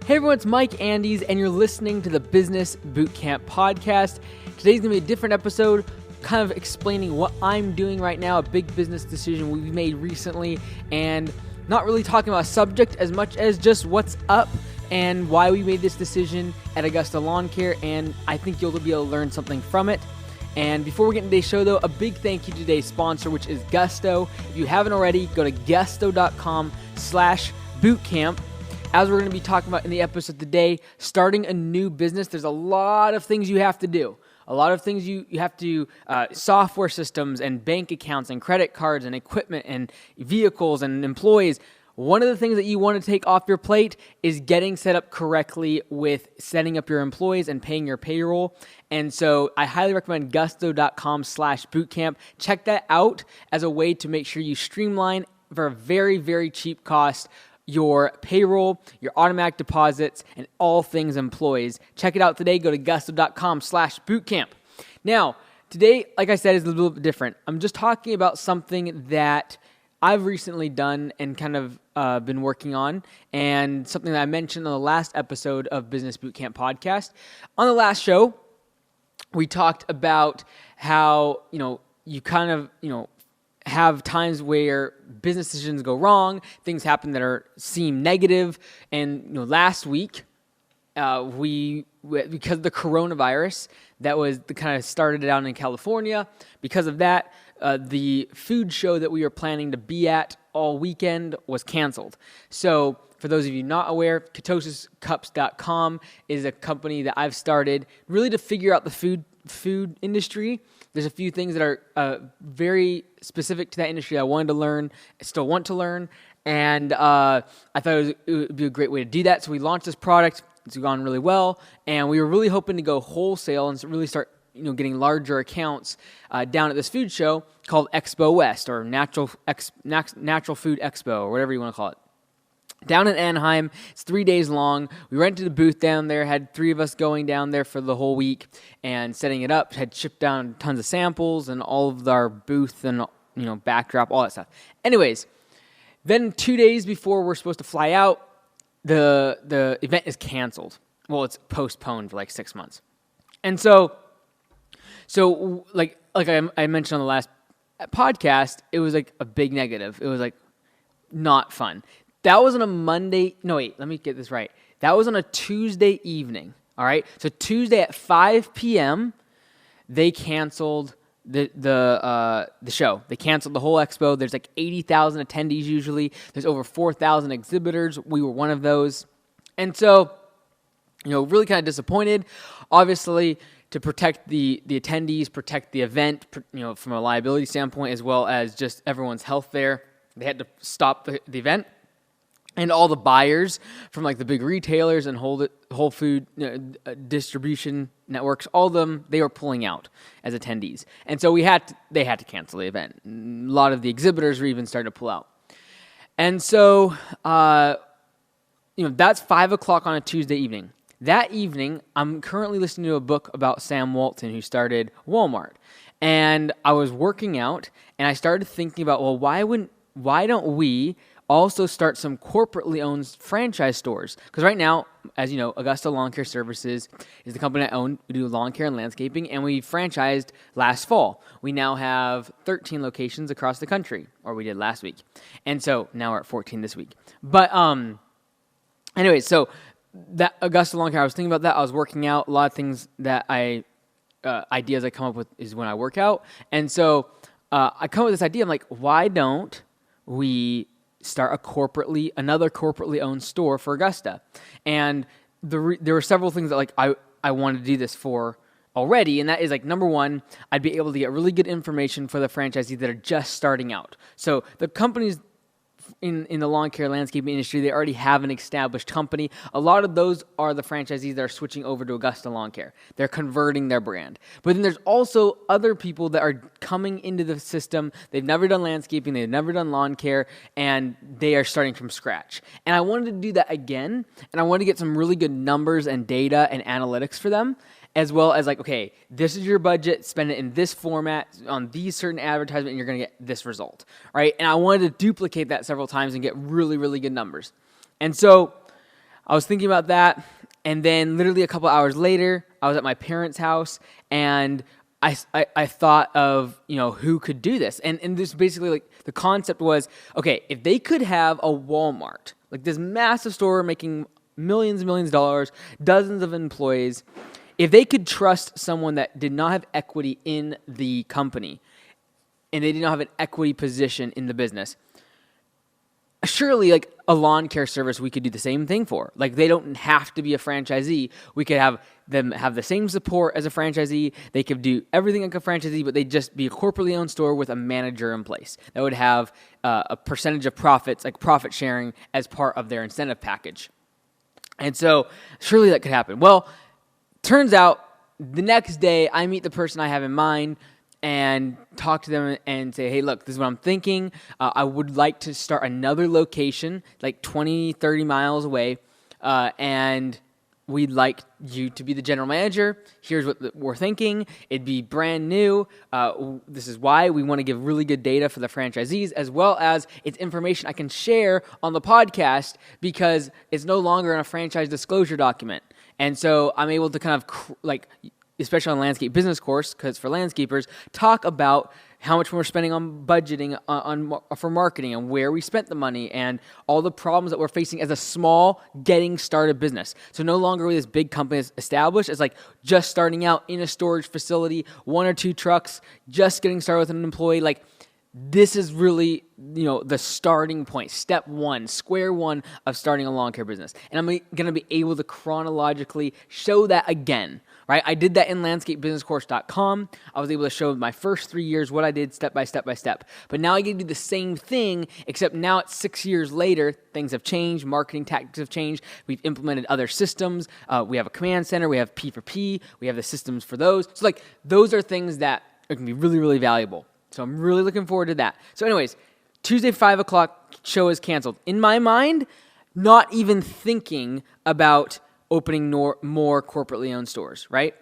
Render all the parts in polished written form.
Hey everyone, it's Mike Andes, and you're listening to the Business Bootcamp Podcast. Today's going to be a different episode, kind of explaining what I'm doing right now, a big business decision we've made recently, and not really talking about a subject as much as just what's up and why we made this decision at Augusta Lawn Care, and I think you'll be able to learn something from it. And before we get into today's show, though, a big thank you to today's sponsor, which is Gusto. If you haven't already, go to gusto.com/bootcamp. As we're going to be talking about in the episode today, starting a new business, there's a lot of things you have to do. A lot of things you have to, software systems and bank accounts and credit cards and equipment and vehicles and employees. One of the things that you want to take off your plate is getting set up correctly with setting up your employees and paying your payroll. And so I highly recommend gusto.com/bootcamp. Check that out as a way to make sure you streamline for a very, very cheap cost your payroll, your automatic deposits, and all things employees. Check it out today. Go to gusto.com/bootcamp. Now, today, like I said, is a little bit different. I'm just talking about something that I've recently done and kind of been working on, and something that I mentioned on the last episode of Business Bootcamp Podcast. On the last show, we talked about how, you kind of, have times where business decisions go wrong, things happen that seem negative, and last week, because of the coronavirus that was kind of started out in California, because of that, the food show that we were planning to be at all weekend was canceled. So for those of you not aware, ketosiscups.com is a company that I've started really to figure out the food industry. There's a few things that are very specific to that industry I wanted to learn, I still want to learn, and I thought it would be a great way to do that. So we launched this product. It's gone really well, and we were really hoping to go wholesale and really start getting larger accounts down at this food show called Expo West, or Natural Food Expo, or whatever you want to call it. Down in Anaheim, it's 3 days long. We rented a booth down there, had three of us going down there for the whole week and setting it up, had shipped down tons of samples and all of our booth and backdrop, all that stuff. Anyways, then 2 days before we're supposed to fly out, the event is canceled. Well, it's postponed for like 6 months. And so like I mentioned on the last podcast, it was like a big negative. It was like not fun. That was on a Monday. No, wait, let me get this right. That was on a Tuesday evening. All right. So Tuesday at 5 p.m., they canceled the show. They canceled the whole expo. There's like 80,000 attendees usually. There's over 4,000 exhibitors. We were one of those. And so, really kind of disappointed. Obviously, to protect the attendees, protect the event, from a liability standpoint, as well as just everyone's health there, they had to stop the event. And all the buyers from like the big retailers and Whole Food distribution networks, all of them, they were pulling out as attendees. And so they had to cancel the event. A lot of the exhibitors were even starting to pull out. And so, that's 5 o'clock on a Tuesday evening. That evening, I'm currently listening to a book about Sam Walton, who started Walmart. And I was working out, and I started thinking about, well, why don't we also start some corporately owned franchise stores? Because right now, as you know, Augusta Lawn Care Services is the company I own. We do lawn care and landscaping, and we franchised last fall. We now have 13 locations across the country, or we did last week. And so now we're at 14 this week. But anyway, so that Augusta Lawn Care, I was thinking about that. I was working out. A lot of things that ideas I come up with is when I work out. And so I come up with this idea. I'm like, why don't we start another corporately owned store for Augusta? And there were several things that I wanted to do this for already, and that is number one, I'd be able to get really good information for the franchisees that are just starting out. So the companies in the lawn care landscaping industry, they already have an established company. A lot of those are the franchisees that are switching over to Augusta Lawn Care. They're converting their brand. But then there's also other people that are coming into the system. They've never done landscaping. They've never done lawn care, and they are starting from scratch. And I wanted to do that again, and I wanted to get some really good numbers and data and analytics for them, as well as okay, this is your budget, spend it in this format on these certain advertisements, and you're going to get this result, right? And I wanted to duplicate that several times and get really, really good numbers. And so I was thinking about that, and then literally a couple hours later, I was at my parents' house, and I thought of, who could do this. And this basically, like, the concept was, okay, if they could have a Walmart, like this massive store making millions and millions of dollars, dozens of employees, if they could trust someone that did not have equity in the company, and they did not have an equity position in the business, surely, like, a lawn care service, we could do the same thing for. Like, they don't have to be a franchisee. We could have them have the same support as a franchisee. They could do everything like a franchisee, but they'd just be a corporately owned store with a manager in place that would have a percentage of profits, like profit sharing, as part of their incentive package. And so surely that could happen. Well, turns out the next day I meet the person I have in mind and talk to them and say, hey, look, this is what I'm thinking. I would like to start another location, like 20, 30 miles away, and we'd like you to be the general manager. Here's what we're thinking. It'd be brand new. This is why we want to give really good data for the franchisees, as well as it's information I can share on the podcast because it's no longer in a franchise disclosure document. And so I'm able to kind of especially on landscape business course, because for landscapers, talk about how much we're spending on budgeting for marketing and where we spent the money and all the problems that we're facing as a small getting started business. So no longer are we this big company that's established. It's like just starting out in a storage facility, 1 or 2 trucks, just getting started with an employee. Like, this is really, the starting point, step one, square one of starting a lawn care business. And I'm going to be able to chronologically show that again, right? I did that in landscapebusinesscourse.com. I was able to show my first 3 years what I did step by step by step. But now I get to do the same thing, except now it's 6 years later. Things have changed. Marketing tactics have changed. We've implemented other systems. We have a command center. We have P4P. We have the systems for those. So, those are things that are going to be really, really valuable. So I'm really looking forward to that. So anyways, Tuesday, 5 o'clock, show is canceled. In my mind, not even thinking about opening more corporately owned stores, right?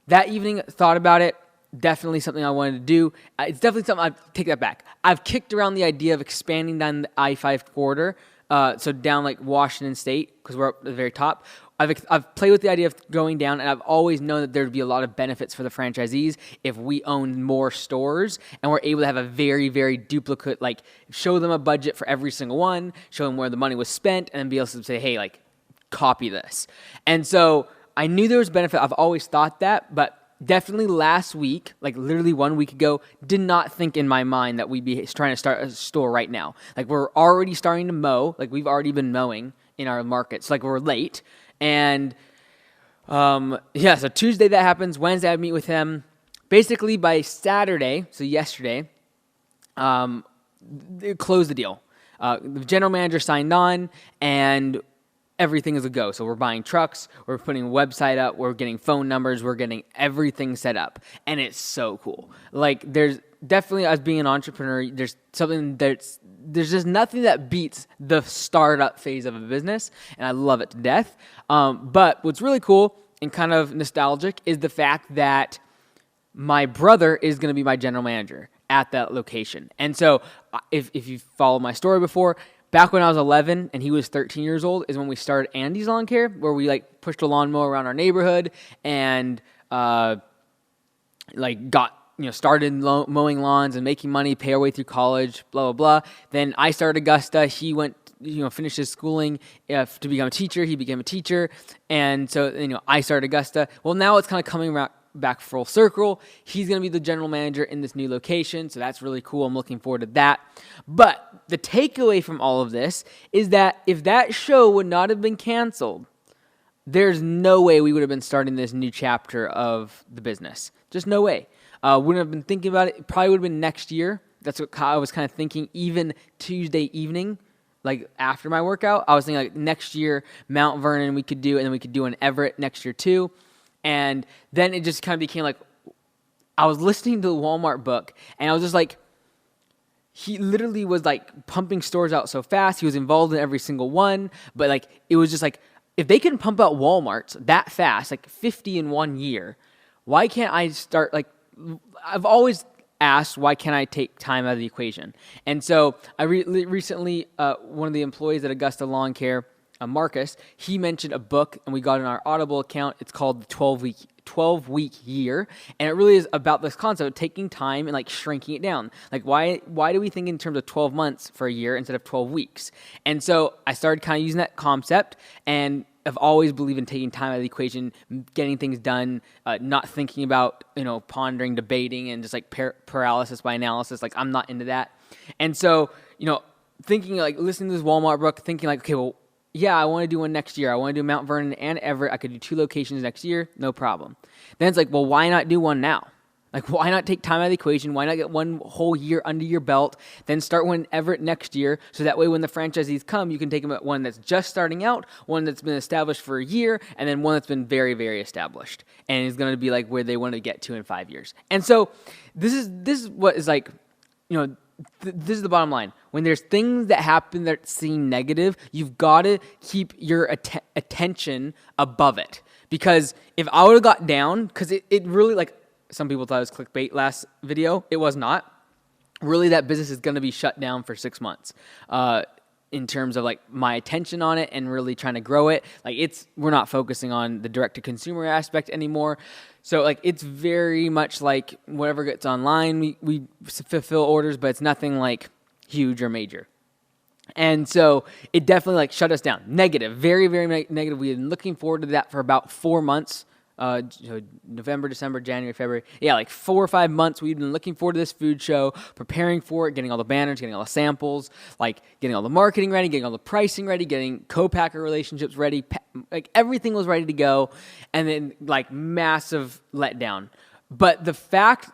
That evening, thought about it. Definitely something I wanted to do. It's definitely something, I'd take that back. I've kicked around the idea of expanding down the I-5 corridor, so down like Washington State, because we're up at the very top. I've played with the idea of going down, and I've always known that there'd be a lot of benefits for the franchisees if we owned more stores and we're able to have a very, very duplicate, like, show them a budget for every single one, show them where the money was spent, and then be able to say, hey, like, copy this. And so I knew there was benefit. I've always thought that, but definitely last week, like literally 1 week ago, did not think in my mind that we'd be trying to start a store right now. Like, we're already starting to mow. Like, we've already been mowing in our markets. Like, we're late. And, so Tuesday that happens. Wednesday I meet with him. Basically by Saturday, so yesterday, they closed the deal. The general manager signed on, and everything is a go. So we're buying trucks, we're putting a website up, we're getting phone numbers, we're getting everything set up. And it's so cool. Like, there's definitely, as being an entrepreneur, there's just nothing that beats the startup phase of a business, and I love it to death. But what's really cool and kind of nostalgic is the fact that my brother is going to be my general manager at that location. And so if you followed my story before, back when I was 11 and he was 13 years old is when we started Andy's Lawn Care, where we like pushed a lawnmower around our neighborhood and started mowing lawns and making money, pay our way through college, blah, blah, blah. Then I started Augusta. He went, finished his schooling to become a teacher. He became a teacher. And so, I started Augusta. Well, now it's kind of coming back full circle. He's going to be the general manager in this new location. So that's really cool. I'm looking forward to that. But the takeaway from all of this is that if that show would not have been canceled, there's no way we would have been starting this new chapter of the business. Just no way. Wouldn't have been thinking about it. It probably would have been next year. That's what I was kind of thinking. Even Tuesday evening, like after my workout, I was thinking like next year, Mount Vernon we could do, and then we could do an Everett next year too. And then it just kind of became like, I was listening to the Walmart book, and I was just like, he literally was like pumping stores out so fast. He was involved in every single one, but like it was just like, if they can pump out Walmarts that fast, like 50 in 1 year, why can't I start like, I've always asked, why can't I take time out of the equation? And so I recently, one of the employees at Augusta Lawn Care, Marcus, he mentioned a book, and we got in our Audible account. It's called the 12-week year, and it really is about this concept of taking time and like shrinking it down. Like why do we think in terms of 12 months for a year instead of 12 weeks? And so I started kind of using that concept, and I've always believed in taking time out of the equation, getting things done, not thinking about, pondering, debating, and just like paralysis by analysis. Like I'm not into that. And so, thinking like listening to this Walmart book, thinking like, okay, well, yeah, I want to do one next year. I want to do Mount Vernon and Everett. I could do 2 locations next year. No problem. Then it's like, well, why not do one now? Like, why not take time out of the equation? Why not get one whole year under your belt, then start one Everett next year, so that way when the franchisees come, you can take them at one that's just starting out, one that's been established for a year, and then one that's been very, very established, and is going to be like where they want to get to in 5 years. And so this is what is like, this is the bottom line. When there's things that happen that seem negative, you've got to keep your attention above it. Because if I would have got down, because it really, like, some people thought it was clickbait last video. It was not. Really, that business is going to be shut down for 6 months in terms of like my attention on it and really trying to grow it. Like we're not focusing on the direct-to-consumer aspect anymore. So like it's very much like whatever gets online, we fulfill orders, but it's nothing like huge or major. And so it definitely like shut us down. Negative, very, very negative. We had been looking forward to that for about 4 months. November, December, January, February. Yeah, like 4 or 5 months we've been looking forward to this food show, preparing for it, getting all the banners, getting all the samples, like getting all the marketing ready, getting all the pricing ready, getting co-packer relationships ready. Like everything was ready to go, and then like massive letdown. But the fact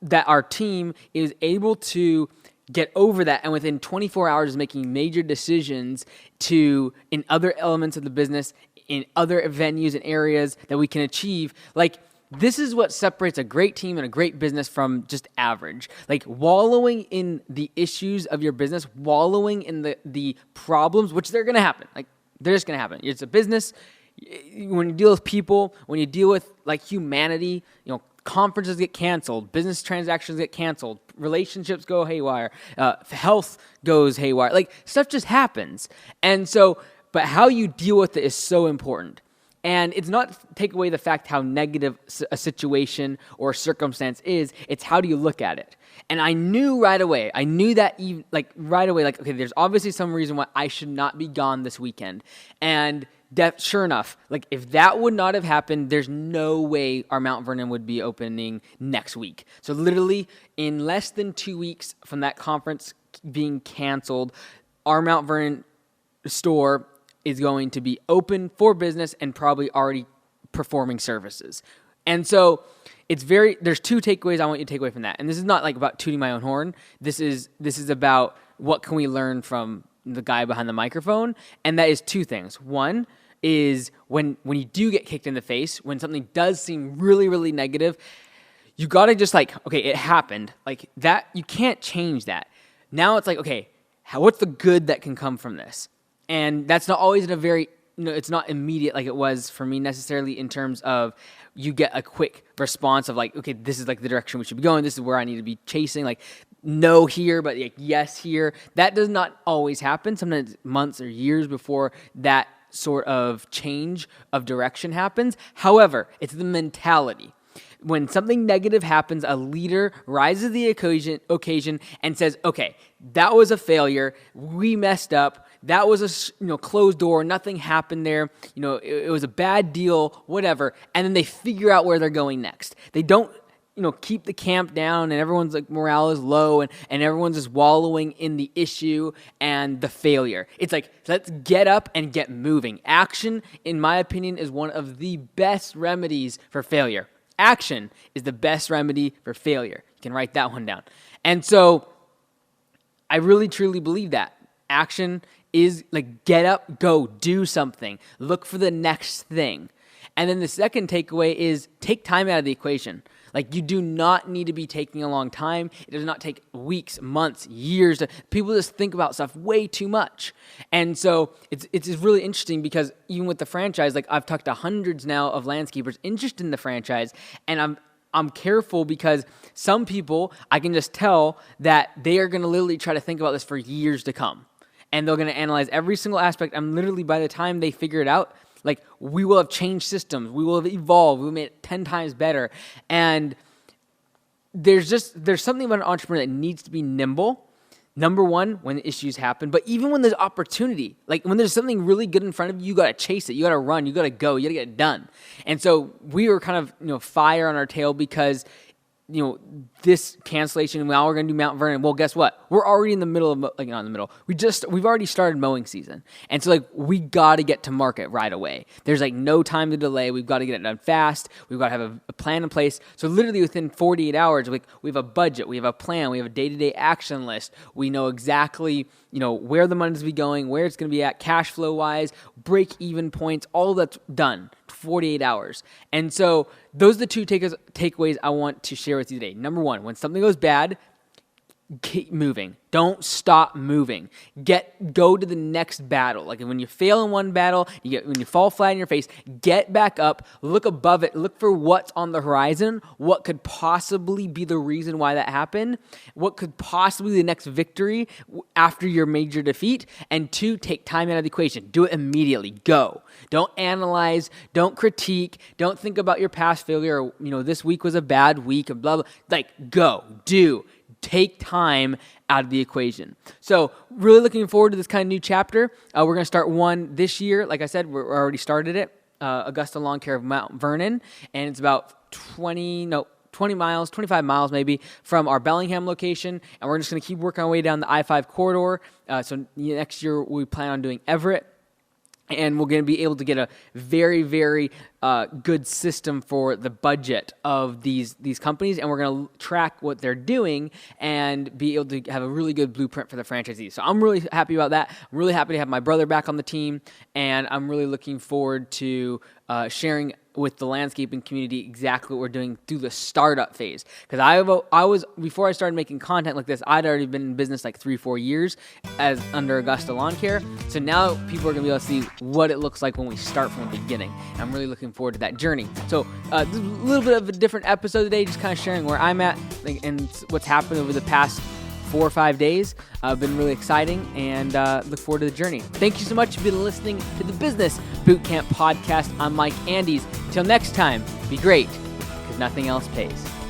that our team is able to get over that and within 24 hours is making major decisions in other elements of the business, in other venues and areas that we can achieve. Like, this is what separates a great team and a great business from just average. Like, wallowing in the issues of your business, wallowing in the problems, which they're going to happen. Like, they're just going to happen. It's a business. When you deal with people, when you deal with, like, humanity, conferences get canceled, business transactions get canceled, relationships go haywire, health goes haywire. Like, stuff just happens. And so, but how you deal with it is so important. And it's not take away the fact how negative a situation or circumstance is. It's how do you look at it. And I knew right away. I knew that right away. Like, okay, there's obviously some reason why I should not be gone this weekend. And sure enough, like if that would not have happened, there's no way our Mount Vernon would be opening next week. So literally in less than 2 weeks from that conference being canceled, our Mount Vernon store is going to be open for business and probably already performing services. And so there's 2 takeaways I want you to take away from that. And this is not like about tooting my own horn. This is about what can we learn from the guy behind the microphone. And that is 2 things. One is when you do get kicked in the face, when something does seem really, really negative, you got to just like, okay, it happened. Like that, you can't change that. Now it's like, okay, what's the good that can come from this? And that's not always in a very, it's not immediate like it was for me necessarily in terms of you get a quick response of like, okay, this is like the direction we should be going. This is where I need to be chasing. Like, no here, but like yes here. That does not always happen. Sometimes months or years before that sort of change of direction happens. However, it's the mentality. When something negative happens, a leader rises to the occasion and says, okay, that was a failure. We messed up. That was a closed door. Nothing happened there. It was a bad deal, whatever. And then they figure out where they're going next. They don't keep the camp down and everyone's like morale is low and everyone's just wallowing in the issue and the failure. It's like, let's get up and get moving. Action, in my opinion, is one of the best remedies for failure. Action is the best remedy for failure. You can write that one down. And so I really, truly believe that. Action is like get up, go, do something. Look for the next thing. And then the second takeaway is take time out of the equation. Like you do not need to be taking a long time. It does not take weeks, months, years. People just think about stuff way too much. And so it's really interesting because even with the franchise, like I've talked to hundreds now of landscapers interested in the franchise, and I'm careful because some people I can just tell that they are going to literally try to think about this for years to come. and they're going to analyze every single aspect. And literally by the time they figure it out, like, we will have changed systems. We will have evolved. We'll made it 10 times better. And there's something about an entrepreneur that needs to be nimble. Number one, when the issues happen, but even when there's opportunity, like when there's something really good in front of you, you got to chase it. You got to run. You got to go. You got to get it done. And so we were kind of, fire on our tail because, this cancellation, now we're going to do Mount Vernon. Well, guess what? We're already in the middle of, not in the middle. We've already started mowing season. And so we got to get to market right away. There's no time to delay. We've got to get it done fast. We've got to have a plan in place. So literally within 48 hours, we have a budget. We have a plan. We have a day-to-day action list. We know exactly, where the money's going to be going, where it's going to be at, cash flow wise, break-even points, all that's done. 48 hours. And so those are the two takeaways I want to share with you today. Number one, when something goes bad, keep moving. Don't stop moving. Go to the next battle. Like when you fail in one battle, when you fall flat in your face, get back up, look above it, look for what's on the horizon, what could possibly be the reason why that happened, what could possibly be the next victory after your major defeat, and two, take time out of the equation. Do it immediately. Go. Don't analyze, don't critique, don't think about your past failure or, this week was a bad week, and blah, blah. Go. Do. Take time out of the equation. So really looking forward to this kind of new chapter. We're going to start one this year. Like I said, we're already started it. Augusta Lawn Care of Mount Vernon. And it's about 25 miles maybe from our Bellingham location. And we're just going to keep working our way down the I-5 corridor. So next year we plan on doing Everett. And we're going to be able to get a very, very good system for the budget of these companies. And we're going to track what they're doing and be able to have a really good blueprint for the franchisees. So I'm really happy about that. I'm really happy to have my brother back on the team. And I'm really looking forward to sharing with the landscaping community exactly what we're doing through the startup phase. Because I was before I started making content like this, I'd already been in business 3-4 years as under Augusta Lawn Care. So now people are going to be able to see what it looks like when we start from the beginning. And I'm really looking forward to that journey. So a little bit of a different episode today, just kind of sharing where I'm at and what's happened over the past 4 or 5 days. Been really exciting and look forward to the journey. Thank you so much for listening to the Business Bootcamp Podcast. I'm Mike Andes. Until next time, be great, because nothing else pays.